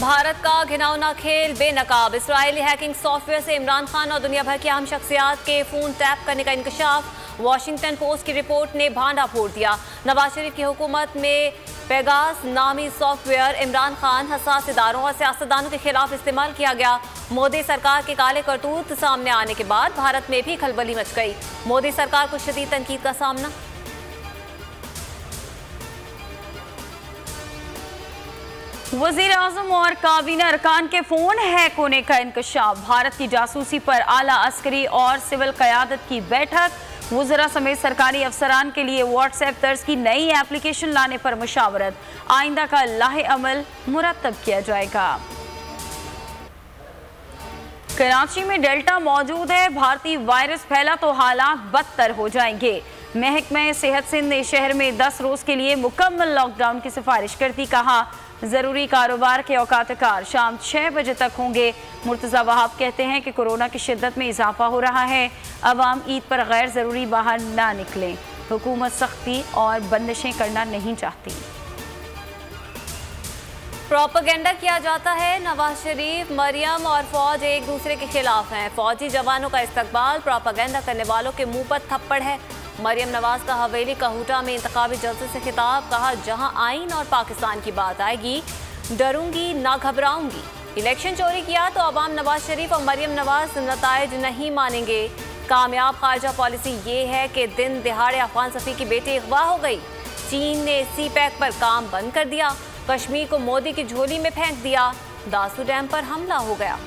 भारत का घिनौना खेल बेनकाब। इसराइली हैकिंग सॉफ्टवेयर से इमरान खान और दुनिया भर की अहम शख्सियात के फोन टैप करने का इंकशाफ। वॉशिंगटन पोस्ट की रिपोर्ट ने भांडा फोड़ दिया। नवाज शरीफ की हुकूमत में पेगास नामी सॉफ्टवेयर इमरान खान, हसास इदारों और सियासतदानों के खिलाफ इस्तेमाल किया गया। मोदी सरकार के काले करतूत सामने आने के बाद भारत में भी खलबली मच गई। मोदी सरकार को शदीद तनकीद का सामना। वजीर आजम और काबीना अरकान के फोन हैक होने का इंकशाफ। भारत की जासूसी पर आला अस्करी और सिविल क़यादत की बैठक। वज़रा समेत सरकारी अफसरान के लिए व्हाट्सएप तर्ज की नई एप्लीकेशन लाने पर मुशावरत। आइंदा का लाहे अमल मुरतब किया जाएगा। कराची में डेल्टा मौजूद है, भारतीय वायरस फैला तो हालात बदतर हो जाएंगे। महकमा सेहत सिंध ने शहर में 10 रोज के लिए मुकम्मल लॉकडाउन की सिफारिश कर दी। कहा ज़रूरी कारोबार के औकात कार शाम 6 बजे तक होंगे। मुर्तज़ा वहाब कहते हैं कि कोरोना की शिद्दत में इजाफा हो रहा है, अवाम ईद पर गैर ज़रूरी बाहर ना निकलें। हुकूमत सख्ती और बंदिशें करना नहीं चाहती। प्रोपेगेंडा किया जाता है नवाज शरीफ, मरियम और फौज एक दूसरे के खिलाफ हैं। फौजी जवानों का इस्तकबाल, प्रोपेगेंडा करने वालों के मुंह पर थप्पड़ है। मरियम नवाज का हवेली कहूटा में इंतखाबी जलसे से खिताब। कहा जहां आइन और पाकिस्तान की बात आएगी डरूंगी ना घबराऊंगी। इलेक्शन चोरी किया तो अवाम नवाज शरीफ और मरियम नवाज नताइज नहीं मानेंगे। कामयाब खारजा पॉलिसी ये है कि दिन दिहाड़े अफगान सफी की बेटी अगवा हो गई। चीन ने सी पैक पर काम बंद कर दिया। कश्मीर को मोदी की झोली में फेंक दिया। दासू डैम पर हमला हो गया।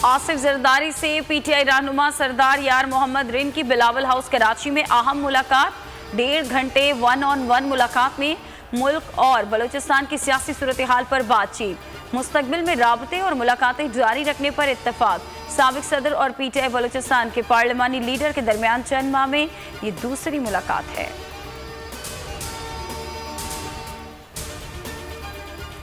आसिफ जरदारी से पीटीआई रहनुमा सरदार यार मोहम्मद रिन की बिलावल हाउस कराची में अहम मुलाकात। 1.5 घंटे 1-on-1 मुलाकात में मुल्क और बलूचिस्तान की सियासी सूरत हाल पर बातचीत। मुस्तकबिल में राबते और मुलाकातें जारी रखने पर इत्तफाक। साबिक सदर और पीटीआई बलूचिस्तान के पार्लिमानी लीडर के दरमियान चंद माह में ये दूसरी मुलाकात है।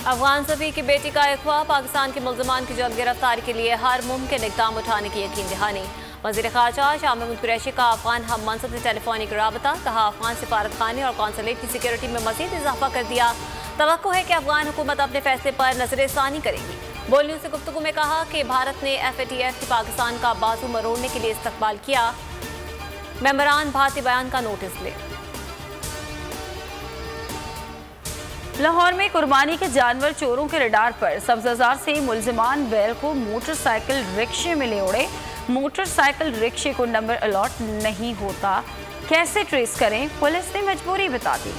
अफगान सफी की बेटी का अगवा, पाकिस्तान के मुल्ज़िमान की जल्द गिरफ्तारी के लिए हर मुमकिन इक़दाम उठाने की यकीन दहानी। वज़ीर ख़ारजा शाह महमूद कुरैशी का अफगान हम मनसब से टेलीफोनिक राबता। कहा अफगान सफारतखाने और कौंसलेट की सिक्योरिटी में मज़ीद इजाफा कर दिया। तवक्को है कि अफगान हुकूमत अपने फैसले पर नज़र-ए-सानी करेगी। बोल न्यूज़ से गुफ्तगू में कहा कि भारत ने FATF की पाकिस्तान का बाजू मरोड़ने के लिए इस्तकबाल किया। मेंबरान भारतीय बयान का नोटिस ले। लाहौर में कुर्बानी के जानवर चोरों के रडार पर। सब्ज़ाजार से मुल्ज़िमान बैल को मोटरसाइकिल रिक्शे में ले उड़े। मोटरसाइकिल रिक्शे को नंबर अलॉट नहीं होता, कैसे ट्रेस करें, पुलिस ने मजबूरी बता दी।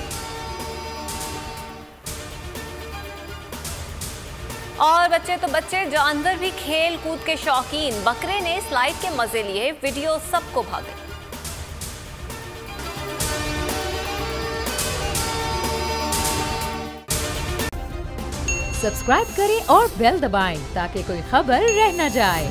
और बच्चे तो बच्चे, जानवर भी खेल कूद के शौकीन। बकरे ने स्लाइड के मजे लिए, वीडियो सबको भागे। सब्सक्राइब करें और बेल दबाएं ताकि कोई खबर रह न जाए।